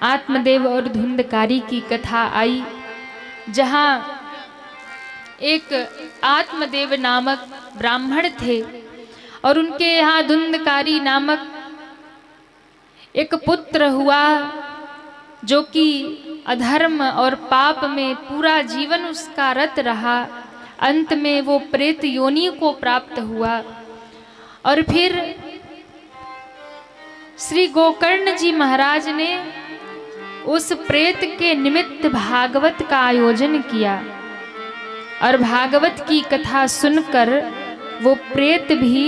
आत्मदेव और धुंधकारी की कथा आई, जहाँ एक आत्मदेव नामक ब्राह्मण थे और उनके यहाँ धुंधकारी नामक एक पुत्र हुआ, जो कि अधर्म और पाप में पूरा जीवन उसका रत रहा। अंत में वो प्रेत योनि को प्राप्त हुआ और फिर श्री गोकर्ण जी महाराज ने उस प्रेत के निमित्त भागवत का आयोजन किया और भागवत की कथा सुनकर वो प्रेत भी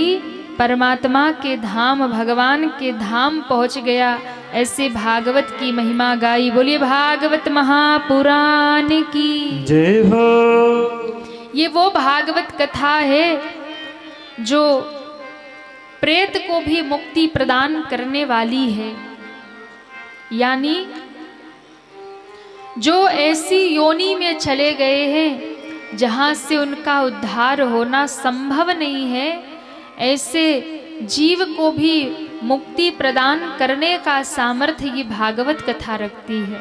परमात्मा के धाम, भगवान के धाम पहुंच गया। ऐसे भागवत की महिमा गाई। बोलिए भागवत महापुराण की जय हो। ये वो भागवत कथा है जो प्रेत को भी मुक्ति प्रदान करने वाली है, यानी जो ऐसी योनि में चले गए हैं जहां से उनका उद्धार होना संभव नहीं है, ऐसे जीव को भी मुक्ति प्रदान करने का सामर्थ्य ये भागवत कथा रखती है।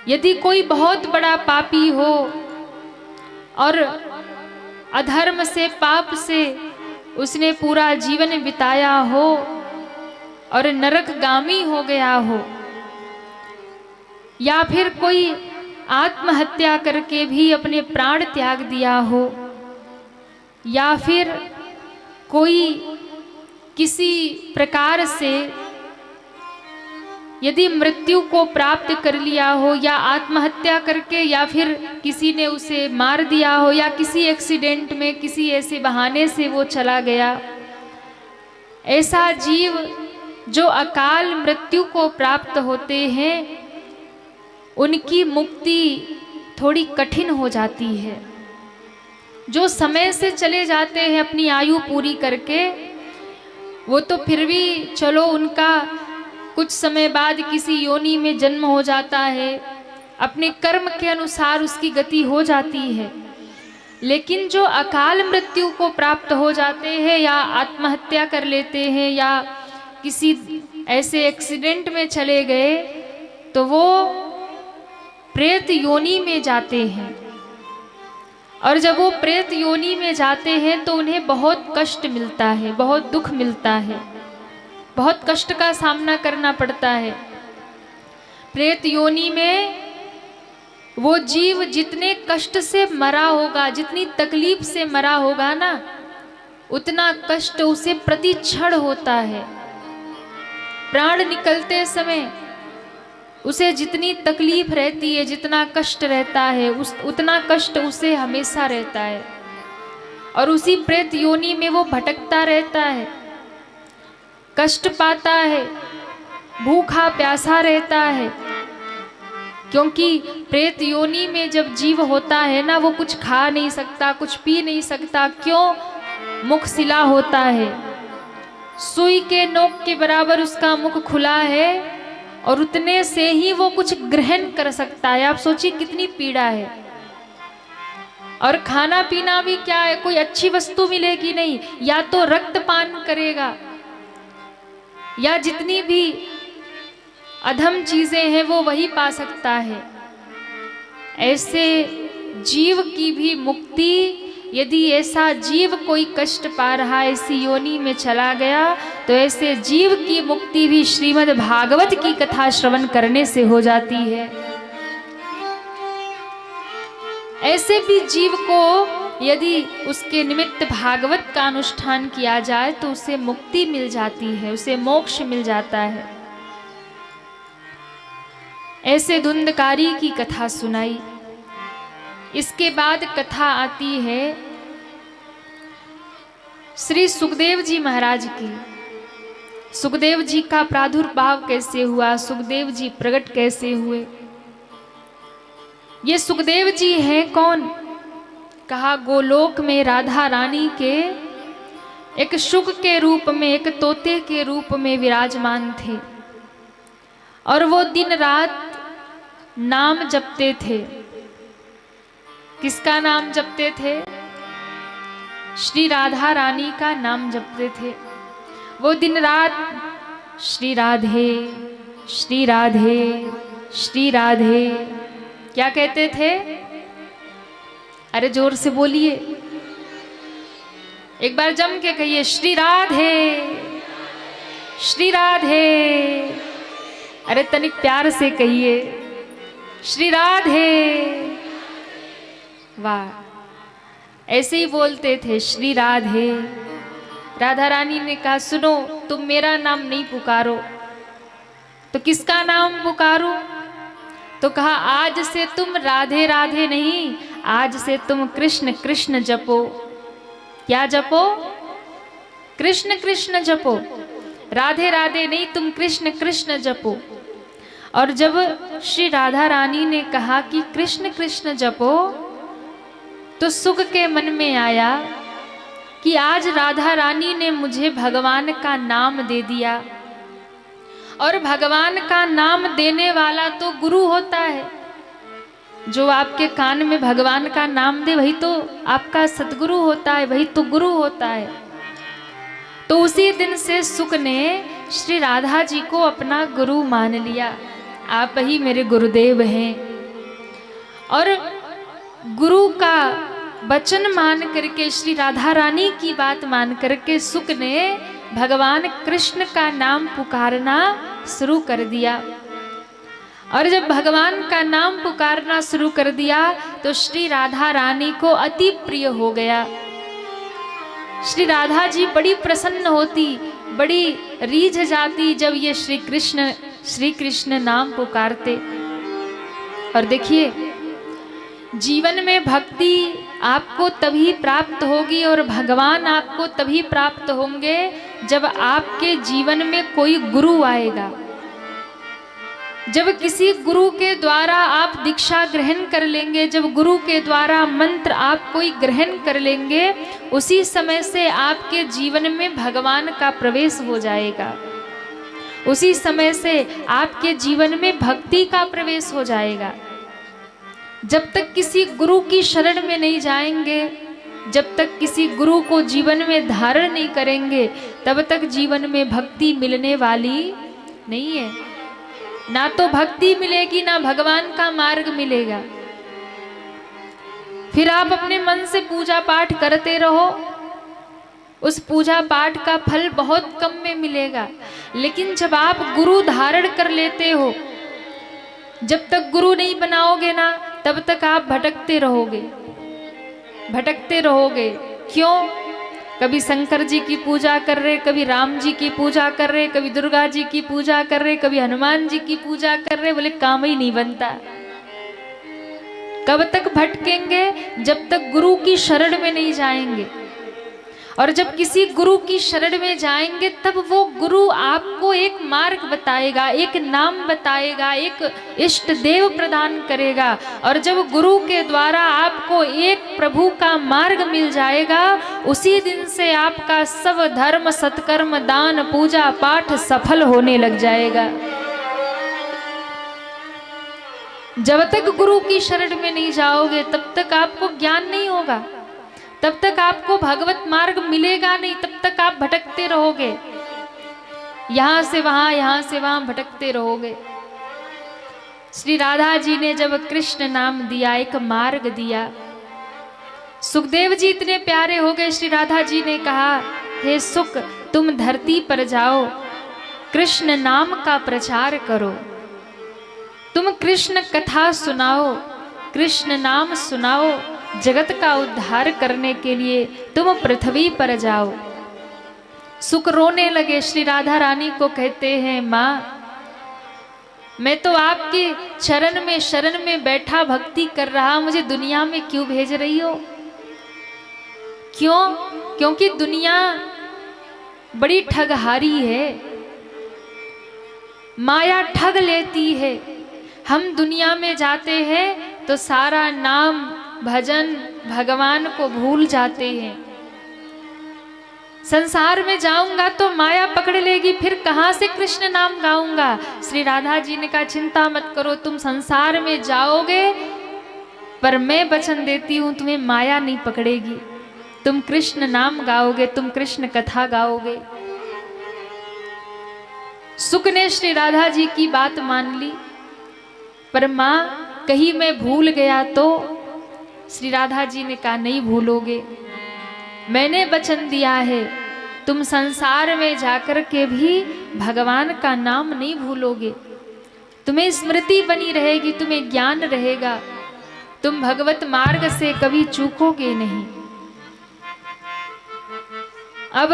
यदि कोई बहुत बड़ा पापी हो और अधर्म से, पाप से उसने पूरा जीवन बिताया हो और नरकगामी हो गया हो, या फिर कोई आत्महत्या करके भी अपने प्राण त्याग दिया हो, या फिर कोई किसी प्रकार से यदि मृत्यु को प्राप्त कर लिया हो, या आत्महत्या करके, या फिर किसी ने उसे मार दिया हो, या किसी एक्सीडेंट में किसी ऐसे बहाने से वो चला गया, ऐसा जीव जो अकाल मृत्यु को प्राप्त होते हैं, उनकी मुक्ति थोड़ी कठिन हो जाती है। जो समय से चले जाते हैं अपनी आयु पूरी करके, वो तो फिर भी चलो उनका कुछ समय बाद किसी योनि में जन्म हो जाता है, अपने कर्म के अनुसार उसकी गति हो जाती है। लेकिन जो अकाल मृत्यु को प्राप्त हो जाते हैं, या आत्महत्या कर लेते हैं, या किसी ऐसे एक्सीडेंट में चले गए, तो वो प्रेत योनि में जाते हैं। और जब वो प्रेत योनि में जाते हैं तो उन्हें बहुत कष्ट मिलता है, बहुत दुख मिलता है, बहुत कष्ट का सामना करना पड़ता है। प्रेत योनि में वो जीव जितने कष्ट से मरा होगा, जितनी तकलीफ से मरा होगा ना, उतना कष्ट उसे प्रति क्षण होता है। प्राण निकलते समय उसे जितनी तकलीफ रहती है, जितना कष्ट रहता है, उतना कष्ट उसे हमेशा रहता है। और उसी प्रेत योनि में वो भटकता रहता है, कष्ट पाता है, भूखा प्यासा रहता है। क्योंकि प्रेत योनि में जब जीव होता है ना, वो कुछ खा नहीं सकता, कुछ पी नहीं सकता। क्यों? मुख सिला होता है, सुई के नोक के बराबर उसका मुख खुला है, और उतने से ही वो कुछ ग्रहण कर सकता है। आप सोचिए कितनी पीड़ा है। और खाना पीना भी क्या है, कोई अच्छी वस्तु मिलेगी नहीं, या तो रक्तपान करेगा, या जितनी भी अधम चीजें हैं वो वही पा सकता है। ऐसे जीव की भी मुक्ति, यदि ऐसा जीव कोई कष्ट पा रहा है, ऐसी योनि में चला गया, तो ऐसे जीव की मुक्ति भी श्रीमद् भागवत की कथा श्रवण करने से हो जाती है। ऐसे भी जीव को यदि उसके निमित्त भागवत का अनुष्ठान किया जाए तो उसे मुक्ति मिल जाती है, उसे मोक्ष मिल जाता है। ऐसे धुंधकारी की कथा सुनाई। इसके बाद कथा आती है श्री सुखदेव जी महाराज की। सुखदेव जी का प्रादुर्भाव कैसे हुआ, सुखदेव जी प्रकट कैसे हुए। ये सुखदेव जी हैं कौन? कहा गोलोक में राधा रानी के एक शुक के रूप में, एक तोते के रूप में विराजमान थे, और वो दिन रात नाम जपते थे। किसका नाम जपते थे? श्री राधा रानी का नाम जपते थे। वो दिन रात श्री राधे श्री राधे श्री राधे। क्या कहते थे? अरे जोर से बोलिए, एक बार जम के कहिए, श्री राधे श्री राधे। अरे तनिक प्यार से कहिए, श्री राधे। वाह, ऐसे ही बोलते थे, श्री राधे। राधा रानी ने कहा, सुनो, तुम मेरा नाम नहीं पुकारो तो किसका नाम पुकारो? तो कहा, आज से तुम राधे राधे नहीं, आज से तुम कृष्ण कृष्ण जपो। क्या जपो? कृष्ण कृष्ण जपो। राधे राधे नहीं, तुम कृष्ण कृष्ण जपो। और जब श्री राधा रानी ने कहा कि कृष्ण कृष्ण जपो, तो सुख के मन में आया कि आज राधा रानी ने मुझे भगवान का नाम दे दिया। और भगवान का नाम देने वाला तो गुरु होता है। जो आपके कान में भगवान का नाम दे, वही तो आपका सतगुरु होता है, वही तो गुरु होता है। तो उसी दिन से सुख ने श्री राधा जी को अपना गुरु मान लिया। आप ही मेरे गुरुदेव हैं। और गुरु का वचन मान करके, श्री राधा रानी की बात मान करके सुख ने भगवान कृष्ण का नाम पुकारना शुरू कर दिया। और जब भगवान का नाम पुकारना शुरू कर दिया तो श्री राधा रानी को अति प्रिय हो गया। श्री राधा जी बड़ी प्रसन्न होती, बड़ी रीझ जाती जब ये श्री कृष्ण नाम पुकारते। और देखिए, जीवन में भक्ति आपको तभी प्राप्त होगी और भगवान आपको तभी प्राप्त होंगे जब आपके जीवन में कोई गुरु आएगा। जब किसी गुरु के द्वारा आप दीक्षा ग्रहण कर लेंगे, जब गुरु के द्वारा मंत्र आप कोई ग्रहण कर लेंगे, उसी समय से आपके जीवन में भगवान का प्रवेश हो जाएगा। उसी समय से आपके जीवन में भक्ति का प्रवेश हो जाएगा। जब तक किसी गुरु की शरण में नहीं जाएंगे, जब तक किसी गुरु को जीवन में धारण नहीं करेंगे, तब तक जीवन में भक्ति मिलने वाली नहीं है। ना तो भक्ति मिलेगी, ना भगवान का मार्ग मिलेगा। फिर आप अपने मन से पूजा पाठ करते रहो, उस पूजा पाठ का फल बहुत कम में मिलेगा। लेकिन जब आप गुरु धारण कर लेते हो, जब तक गुरु नहीं बनाओगे ना, तब तक आप भटकते रहोगे, भटकते रहोगे। क्यों? कभी शंकर जी की पूजा कर रहे, कभी राम जी की पूजा कर रहे, कभी दुर्गा जी की पूजा कर रहे, कभी हनुमान जी की पूजा कर रहे, बोले काम ही नहीं बनता। कब तक भटकेंगे? जब तक गुरु की शरण में नहीं जाएंगे। और जब किसी गुरु की शरण में जाएंगे, तब वो गुरु आपको एक मार्ग बताएगा, एक नाम बताएगा, एक इष्ट देव प्रदान करेगा। और जब गुरु के द्वारा आपको एक प्रभु का मार्ग मिल जाएगा, उसी दिन से आपका सब धर्म, सत्कर्म, दान, पूजा पाठ सफल होने लग जाएगा। जब तक गुरु की शरण में नहीं जाओगे, तब तक आपको ज्ञान नहीं होगा, तब तक आपको भगवत मार्ग मिलेगा नहीं, तब तक आप भटकते रहोगे, यहां से वहां, यहां से वहां भटकते रहोगे। श्री राधा जी ने जब कृष्ण नाम दिया, एक मार्ग दिया, सुखदेव जी इतने प्यारे हो गए। श्री राधा जी ने कहा, हे सुख, तुम धरती पर जाओ, कृष्ण नाम का प्रचार करो, तुम कृष्ण कथा सुनाओ, कृष्ण नाम सुनाओ, जगत का उद्धार करने के लिए तुम पृथ्वी पर जाओ। सुख रोने लगे, श्री राधा रानी को कहते हैं, माँ, मैं तो आपके चरण में शरण में बैठा भक्ति कर रहा, मुझे दुनिया में क्यों भेज रही हो? क्यों? क्योंकि दुनिया बड़ी ठगहारी है, माया ठग लेती है। हम दुनिया में जाते हैं तो सारा नाम भजन भगवान को भूल जाते हैं। संसार में जाऊंगा तो माया पकड़ लेगी, फिर कहां से कृष्ण नाम गाऊंगा? श्री राधा जी ने कहा, चिंता मत करो, तुम संसार में जाओगे पर मैं वचन देती हूं, तुम्हें माया नहीं पकड़ेगी। तुम कृष्ण नाम गाओगे, तुम कृष्ण कथा गाओगे। शुक ने श्री राधा जी की बात मान ली, पर माँ कहीं मैं भूल गया तो? श्री राधा जी ने कहा नहीं भूलोगे, मैंने वचन दिया है तुम संसार में जाकर के भी भगवान का नाम नहीं भूलोगे, तुम्हें स्मृति बनी रहेगी, तुम्हें ज्ञान रहेगा, तुम भगवत मार्ग से कभी चूकोगे नहीं। अब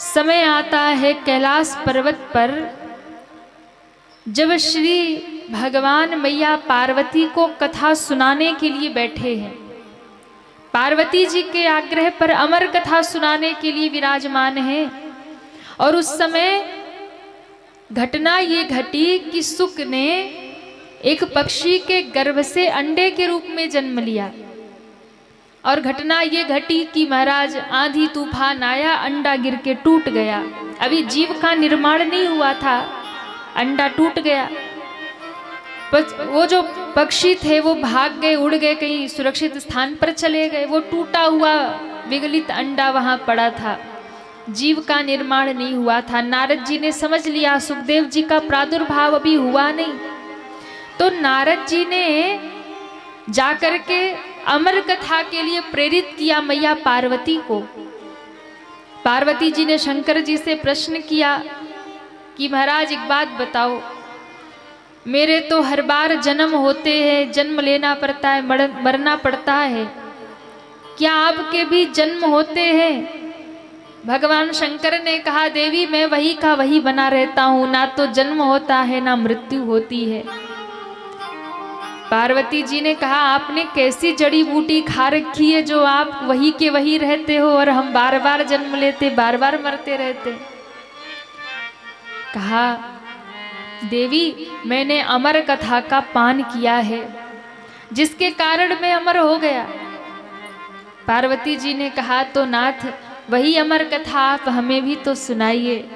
समय आता है कैलाश पर्वत पर, जब श्री भगवान मैया पार्वती को कथा सुनाने के लिए बैठे हैं, पार्वती जी के आग्रह पर अमर कथा सुनाने के लिए विराजमान है। और उस समय घटना ये घटी कि शुक ने एक पक्षी के गर्भ से अंडे के रूप में जन्म लिया। और घटना ये घटी कि महाराज आंधी तूफान आया, अंडा गिर के टूट गया। अभी जीव का निर्माण नहीं हुआ था, अंडा टूट गया। वो जो पक्षी थे वो भाग गए, उड़ गए, कहीं सुरक्षित स्थान पर चले गए। वो टूटा हुआ विगलित अंडा वहां पड़ा था, जीव का निर्माण नहीं हुआ था। नारद जी ने समझ लिया सुखदेव जी का प्रादुर्भाव अभी हुआ नहीं, तो नारद जी ने जाकर के अमर कथा के लिए प्रेरित किया मैया पार्वती को। पार्वती जी ने शंकर जी से प्रश्न किया कि महाराज एक बात बताओ, मेरे तो हर बार जन्म होते हैं, जन्म लेना पड़ता है, मरना पड़ता है, क्या आपके भी जन्म होते हैं? भगवान शंकर ने कहा देवी मैं वही का वही बना रहता हूं, ना तो जन्म होता है ना मृत्यु होती है। पार्वती जी ने कहा आपने कैसी जड़ी बूटी खा रखी है जो आप वही के वही रहते हो और हम बार बार जन्म लेते, बार बार मरते रहते। कहा देवी मैंने अमर कथा का पान किया है, जिसके कारण मैं अमर हो गया। पार्वती जी ने कहा तो नाथ वही अमर कथा आप हमें भी तो सुनाइए।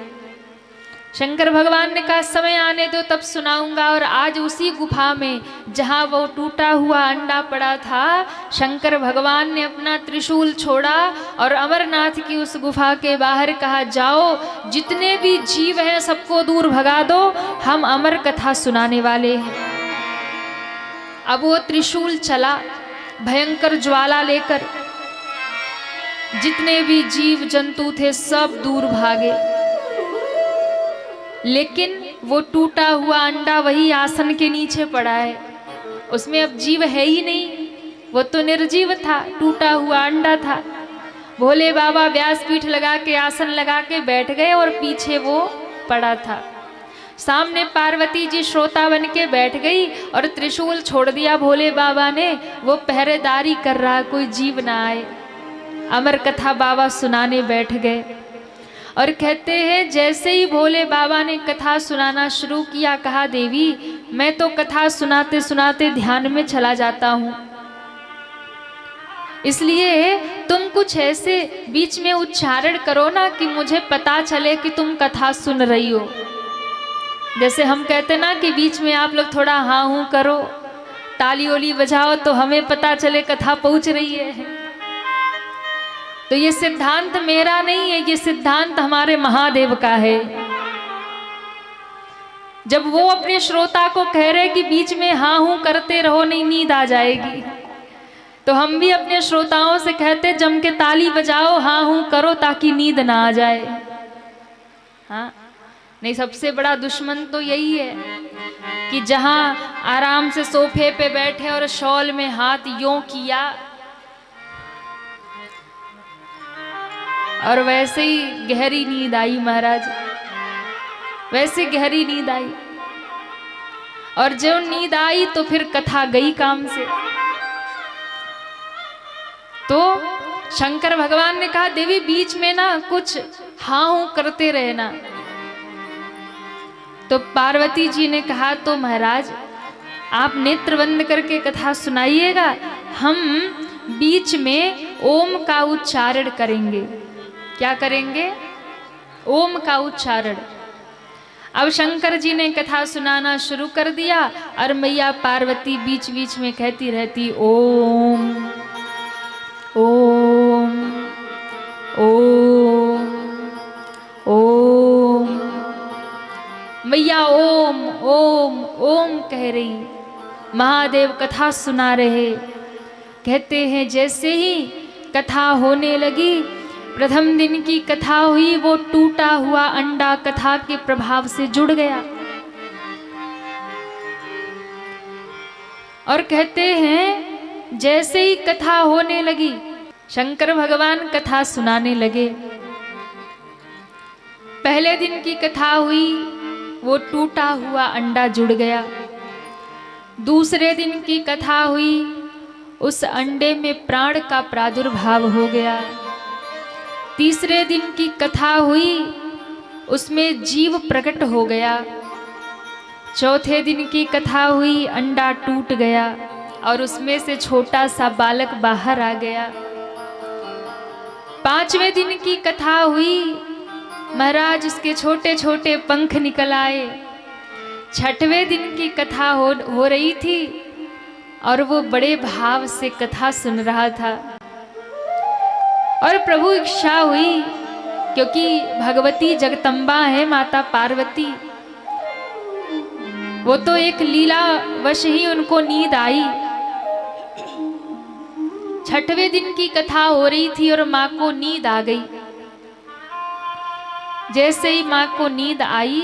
शंकर भगवान ने कहा समय आने दो तब सुनाऊंगा। और आज उसी गुफा में जहां वो टूटा हुआ अंडा पड़ा था, शंकर भगवान ने अपना त्रिशूल छोड़ा और अमरनाथ की उस गुफा के बाहर कहा जाओ जितने भी जीव हैं सबको दूर भगा दो, हम अमर कथा सुनाने वाले हैं। अब वो त्रिशूल चला भयंकर ज्वाला लेकर, जितने भी जीव जंतु थे सब दूर भागे, लेकिन वो टूटा हुआ अंडा वही आसन के नीचे पड़ा है, उसमें अब जीव है ही नहीं, वो तो निर्जीव था, टूटा हुआ अंडा था। भोले बाबा व्यासपीठ लगा के आसन लगा के बैठ गए और पीछे वो पड़ा था। सामने पार्वती जी श्रोता बन के बैठ गई और त्रिशूल छोड़ दिया भोले बाबा ने, वो पहरेदारी कर रहा कोई जीव ना आए। अमर कथा बाबा सुनाने बैठ गए और कहते हैं जैसे ही भोले बाबा ने कथा सुनाना शुरू किया, कहा देवी मैं तो कथा सुनाते सुनाते ध्यान में चला जाता हूँ, इसलिए तुम कुछ ऐसे बीच में उच्चारण करो ना कि मुझे पता चले कि तुम कथा सुन रही हो। जैसे हम कहते ना कि बीच में आप लोग थोड़ा हाँ हूँ करो, ताली ओली बजाओ तो हमें पता चले कथा पहुँच रही है। तो ये सिद्धांत मेरा नहीं है, ये सिद्धांत हमारे महादेव का है। जब वो अपने श्रोता को कह रहे कि बीच में हाँ हूं करते रहो नहीं नींद आ जाएगी, तो हम भी अपने श्रोताओं से कहते जम के ताली बजाओ, हाँ हूं करो ताकि नींद ना आ जाए। हाँ नहीं, सबसे बड़ा दुश्मन तो यही है कि जहां आराम से सोफे पे बैठे और शॉल में हाथ यों किया और वैसे ही गहरी नींद आई महाराज, वैसे गहरी नींद आई। और जब नींद आई तो फिर कथा गई काम से। तो शंकर भगवान ने कहा देवी बीच में ना कुछ हाँ हूं करते रहना। तो पार्वती जी ने कहा तो महाराज आप नेत्र बंद करके कथा सुनाइएगा, हम बीच में ओम का उच्चारण करेंगे। क्या करेंगे? ओम का उच्चारण। अब शंकर जी ने कथा सुनाना शुरू कर दिया और मैया पार्वती बीच बीच में कहती रहती ओम ओम ओम ओम हरिओम ओम ओम कह रही। महादेव कथा सुना रहे। कहते हैं जैसे ही कथा होने लगी, प्रथम दिन की कथा हुई, वो टूटा हुआ अंडा कथा के प्रभाव से जुड़ गया। और कहते हैं जैसे ही कथा होने लगी, शंकर भगवान कथा सुनाने लगे। पहले दिन की कथा हुई, वो टूटा हुआ अंडा जुड़ गया। दूसरे दिन की कथा हुई, उस अंडे में प्राण का प्रादुर्भाव हो गया। तीसरे दिन की कथा हुई, उसमें जीव प्रकट हो गया। चौथे दिन की कथा हुई, अंडा टूट गया और उसमें से छोटा सा बालक बाहर आ गया। पांचवें दिन की कथा हुई, महाराज उसके छोटे छोटे पंख निकल आए। छठवें दिन की कथा हो रही थी और वो बड़े भाव से कथा सुन रहा था। और प्रभु इच्छा हुई, क्योंकि भगवती जगदम्बा है, माता पार्वती, वो तो एक लीला वश ही उनको नींद आई। छठवें दिन की कथा हो रही थी और माँ को नींद आ गई। जैसे ही माँ को नींद आई,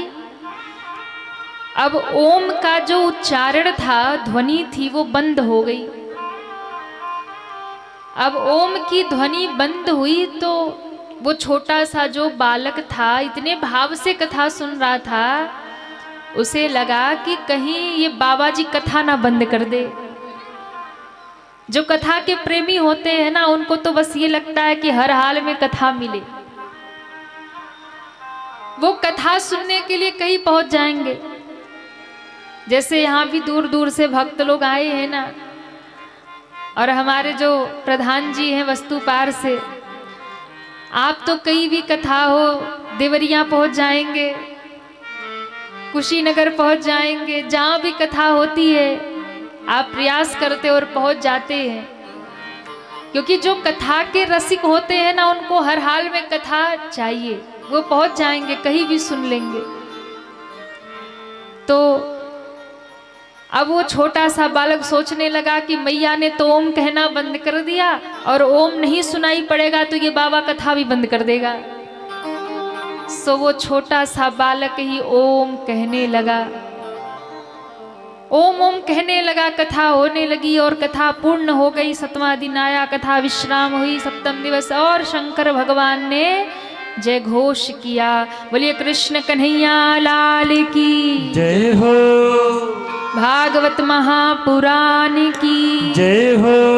अब ओम का जो उच्चारण था, ध्वनि थी, वो बंद हो गई। अब ओम की ध्वनि बंद हुई तो वो छोटा सा जो बालक था, इतने भाव से कथा सुन रहा था, उसे लगा कि कहीं ये बाबा जी कथा ना बंद कर दे। जो कथा के प्रेमी होते हैं ना, उनको तो बस ये लगता है कि हर हाल में कथा मिले। वो कथा सुनने के लिए कहीं पहुंच जाएंगे। जैसे यहाँ भी दूर दूर से भक्त लोग आए हैं ना, और हमारे जो प्रधान जी हैं वस्तुपार से, आप तो कहीं भी कथा हो, देवरिया पहुंच जाएंगे, कुशीनगर पहुंच जाएंगे, जहाँ भी कथा होती है आप प्रयास करते और पहुंच जाते हैं। क्योंकि जो कथा के रसिक होते हैं ना, उनको हर हाल में कथा चाहिए, वो पहुंच जाएंगे, कहीं भी सुन लेंगे। तो अब वो छोटा सा बालक सोचने लगा कि मैया ने तो ओम कहना बंद कर दिया, और ओम नहीं सुनाई पड़ेगा तो ये बाबा कथा भी बंद कर देगा। सो वो छोटा सा बालक ही ओम कहने लगा। ओम ओम कहने लगा, कथा होने लगी और कथा पूर्ण हो गई। 7वां दिन आया, कथा विश्राम हुई। 7वें दिवस और शंकर भगवान ने जय घोष किया। बोलिए कृष्ण कन्हैया लाल की जय हो। भागवत महापुराण की जय हो।